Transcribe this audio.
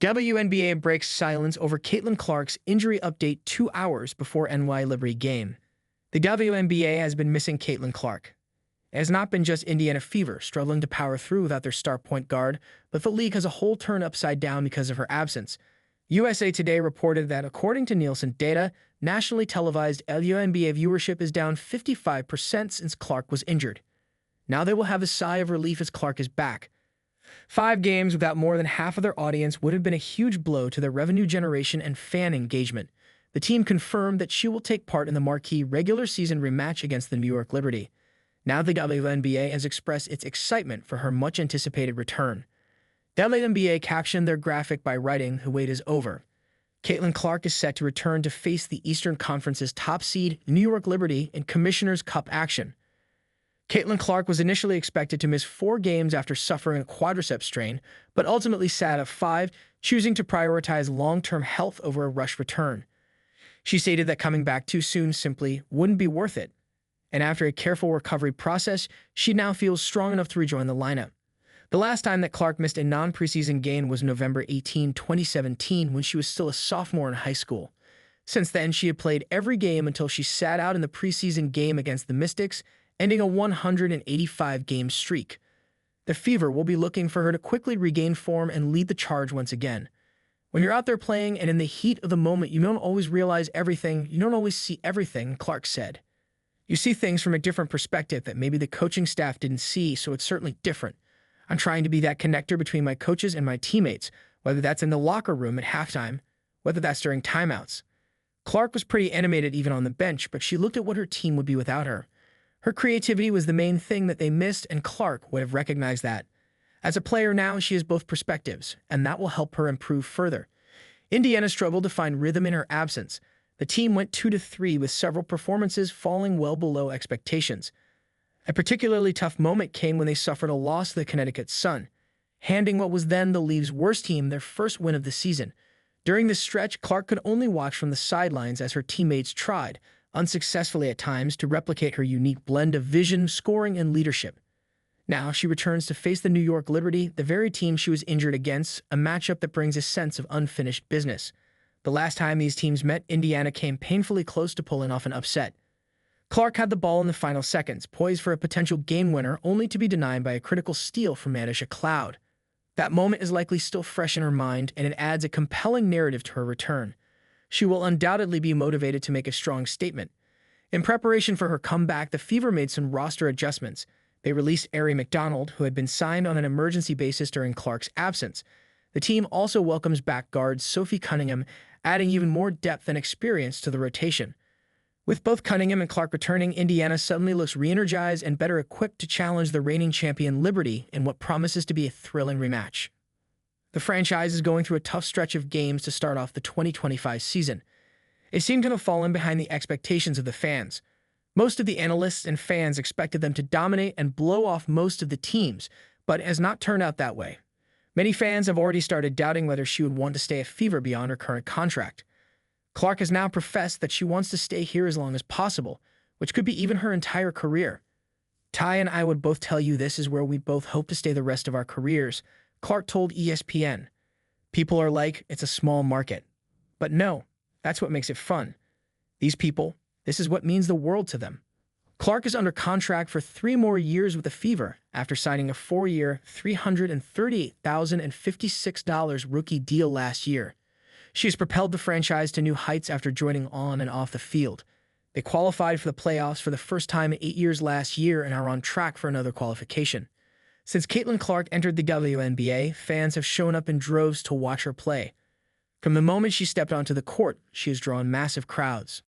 WNBA breaks silence over Caitlin Clark's injury update 2 hours before NY Liberty game. The WNBA has been missing Caitlin Clark. It has not been just Indiana Fever struggling to power through without their star point guard, but the league as a whole turned upside down because of her absence. USA Today reported that according to Nielsen data, nationally televised WNBA viewership is down 55% since Clark was injured. Now they will have a sigh of relief as Clark is back. 5 games without more than half of their audience would have been a huge blow to their revenue generation and fan engagement. The team confirmed that she will take part in the marquee regular season rematch against the New York Liberty. Now the WNBA has expressed its excitement for her much-anticipated return. WNBA captioned their graphic by writing, "The wait is over." Caitlin Clark is set to return to face the Eastern Conference's top seed, New York Liberty, in Commissioner's Cup action. Caitlin Clark was initially expected to miss 4 games after suffering a quadriceps strain, but ultimately sat out 5, choosing to prioritize long-term health over a rush return. She stated that coming back too soon simply wouldn't be worth it, and after a careful recovery process, she now feels strong enough to rejoin the lineup. The last time that Clark missed a non-preseason game was November 18, 2017, when she was still a sophomore in high school. Since then, she had played every game until she sat out in the preseason game against the Mystics, ending a 185-game streak. The Fever will be looking for her to quickly regain form and lead the charge once again. When you're out there playing and in the heat of the moment, you don't always realize everything, you don't always see everything, Clark said. You see things from a different perspective that maybe the coaching staff didn't see, so it's certainly different. I'm trying to be that connector between my coaches and my teammates, whether that's in the locker room at halftime, whether that's during timeouts. Clark was pretty animated even on the bench, but she looked at what her team would be without her. Her creativity was the main thing that they missed, and Clark would have recognized that. As a player now, she has both perspectives, and that will help her improve further. Indiana struggled to find rhythm in her absence. The team went 2-3 with several performances falling well below expectations. A particularly tough moment came when they suffered a loss to the Connecticut Sun, handing what was then the League's worst team their first win of the season. During this stretch, Clark could only watch from the sidelines as her teammates tried, unsuccessfully at times, to replicate her unique blend of vision, scoring, and leadership. Now she returns to face the New York Liberty, the very team she was injured against, a matchup that brings a sense of unfinished business. The last time these teams met, Indiana came painfully close to pulling off an upset. Clark had the ball in the final seconds, poised for a potential game winner, only to be denied by a critical steal from Manisha Cloud. That moment is likely still fresh in her mind, and it adds a compelling narrative to her return. She will undoubtedly be motivated to make a strong statement. In preparation for her comeback, the Fever made some roster adjustments. They released Ari McDonald, who had been signed on an emergency basis during Clark's absence. The team also welcomes back guard Sophie Cunningham, adding even more depth and experience to the rotation. With both Cunningham and Clark returning, Indiana suddenly looks re-energized and better equipped to challenge the reigning champion Liberty in what promises to be a thrilling rematch. The franchise is going through a tough stretch of games to start off the 2025 season. It seemed to have fallen behind the expectations of the fans. Most of the analysts and fans expected them to dominate and blow off most of the teams, but it has not turned out that way. Many fans have already started doubting whether she would want to stay a Fever beyond her current contract. Clark has now professed that she wants to stay here as long as possible, which could be even her entire career. Ty and I would both tell you this is where we both hope to stay the rest of our careers, Clark told ESPN. People are like, it's a small market. But no, that's what makes it fun. These people, this is what means the world to them. Clark is under contract for 3 more years with the Fever after signing a 4-year, $338,056 rookie deal last year. She has propelled the franchise to new heights after joining on and off the field. They qualified for the playoffs for the first time in 8 years last year and are on track for another qualification. Since Caitlin Clark entered the WNBA, fans have shown up in droves to watch her play. From the moment she stepped onto the court, she has drawn massive crowds.